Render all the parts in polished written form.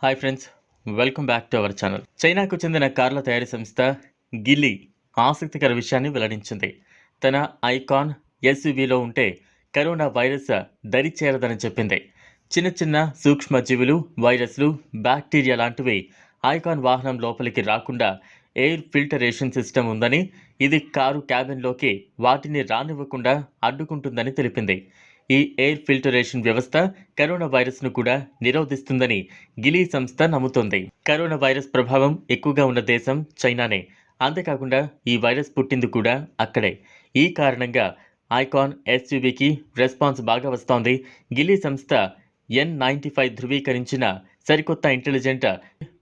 Hi friends, welcome back to our channel. చైనాకు చెందిన కార్ల తయారీ సంస్థ గిలీ ఆసక్తికర విషయాన్ని వెల్లడించింది. తన ఐకాన్ ఎస్యూవీలో ఉంటే కరోనా వైరస్ దరి చేరదని చెప్పింది. చిన్న చిన్న సూక్ష్మజీవులు, వైరస్లు, బ్యాక్టీరియా లాంటివి ఐకాన్ వాహనం లోపలికి రాకుండా ఎయిర్ ఫిల్టరేషన్ సిస్టమ్ ఉందని, ఇది కారు క్యాబిన్లోకి వాటిని రానివ్వకుండా అడ్డుకుంటుందని తెలిపింది. ఈ ఎయిర్ ఫిల్టరేషన్ వ్యవస్థ కరోనా వైరస్ను కూడా నిరోధిస్తుందని గిలీ సంస్థ నమ్ముతోంది. కరోనా వైరస్ ప్రభావం ఎక్కువగా ఉన్న దేశం చైనానే. అంతేకాకుండా ఈ వైరస్ పుట్టింది కూడా అక్కడే. ఈ కారణంగా ఐకాన్ ఎస్యూవీకి రెస్పాన్స్ బాగా వస్తోంది. గిలీ సంస్థ N95 ధృవీకరించిన సరికొత్త ఇంటెలిజెంట్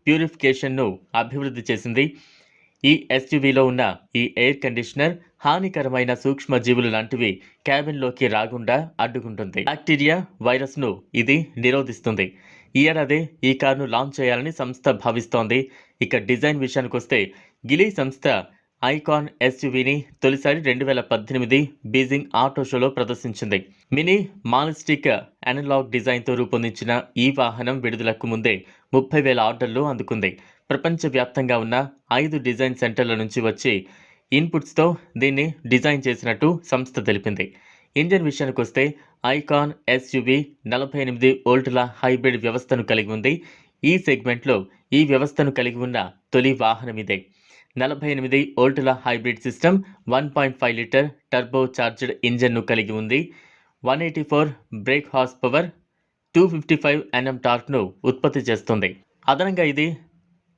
ప్యూరిఫికేషన్ను అభివృద్ధి చేసింది. ఈ ఎస్యూవీలో ఉన్న ఈ ఎయిర్ కండిషనర్ హానికరమైన సూక్ష్మజీవులు లాంటివి క్యాబిన్లోకి రాకుండా అడ్డుకుంటుంది. బ్యాక్టీరియా, వైరస్ను ఇది నిరోధిస్తుంది. ఈ ఏడాది ఈ కారును లాంచ్ చేయాలని సంస్థ భావిస్తోంది. ఇక డిజైన్ విషయానికి వస్తే గిలీ సంస్థ ఐకాన్ ఎస్యూవీని తొలిసారి 2018 బీజింగ్ ఆటో షోలో ప్రదర్శించింది. మినీ మానిస్టిక్ అనలాగ్ డిజైన్తో రూపొందించిన ఈ వాహనం విడుదలకు ముందే 30,000 ఆర్డర్లు అందుకుంది. ప్రపంచవ్యాప్తంగా ఉన్న 5 డిజైన్ సెంటర్ల నుంచి వచ్చి ఇన్పుట్స్తో దీన్ని డిజైన్ చేసినట్టు సంస్థ తెలిపింది. ఇంజన్ విషయానికి వస్తే ఐకాన్ ఎస్యూవీ 48 వోల్టుల హైబ్రిడ్ వ్యవస్థను కలిగి ఉంది. ఈ సెగ్మెంట్లో ఈ వ్యవస్థను కలిగి ఉన్న తొలి వాహనం ఇదే. 48 వోల్టుల hybrid system 1.5 litre turbo charged ఇంజన్ను కలిగి ఉంది. 184 బ్రేక్ హార్స్ పవర్, 255 Nm టార్క్ను ఉత్పత్తి చేస్తుంది. అదనంగా ఇది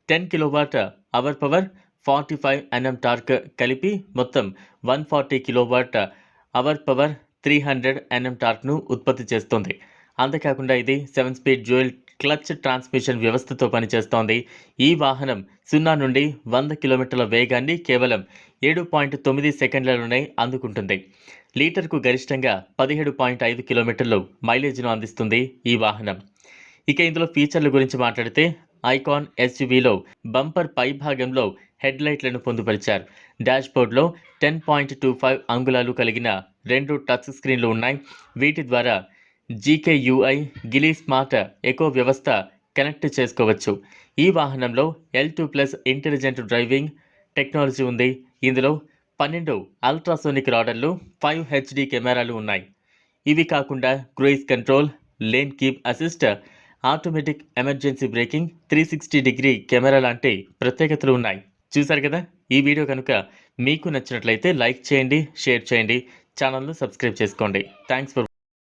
10 kilowatt hour power, 45 Nm torque కలిపి మొత్తం 140 కిలోవాట్ అవర్ పవర్, 300 Nm టార్క్ను ఉత్పత్తి చేస్తుంది. అంతేకాకుండా ఇది 7 స్పీడ్ డ్యూయల్ క్లచ్ ట్రాన్స్మిషన్ వ్యవస్థతో పనిచేస్తోంది. ఈ వాహనం 0 నుండి 100 కిలోమీటర్ల వేగాన్ని కేవలం 7.9 సెకండ్లలోనే అందుకుంటుంది. లీటర్కు గరిష్టంగా 17.5 కిలోమీటర్లు మైలేజ్ను అందిస్తుంది ఈ వాహనం. ఇక ఇందులో ఫీచర్ల గురించి మాట్లాడితే ఐకాన్ ఎస్యూవీలో బంపర్ పై భాగంలో హెడ్ లైట్లను పొందుపరిచారు. డాష్బోర్డ్లో 10.25 అంగుళాలు కలిగిన 2 టచ్ స్క్రీన్లు ఉన్నాయి. వీటి ద్వారా GKUI గిలీ స్మార్ట్ ఎకో వ్యవస్థ కనెక్ట్ చేసుకోవచ్చు. ఈ వాహనంలో L2+ ఇంటెలిజెంట్ డ్రైవింగ్ టెక్నాలజీ ఉంది. ఇందులో 12 అల్ట్రాసోనిక్ రాడర్లు, 5 HD కెమెరాలు ఉన్నాయి. ఇవి కాకుండా cruise control, lane keep assist, automatic emergency breaking, 360 degree camera లాంటి ప్రత్యేకతలు ఉన్నాయి. చూసారు కదా. ఈ వీడియో కనుక మీకు నచ్చినట్లయితే లైక్ చేయండి, షేర్ చేయండి, ఛానల్ను సబ్స్క్రైబ్ చేసుకోండి. Thanks for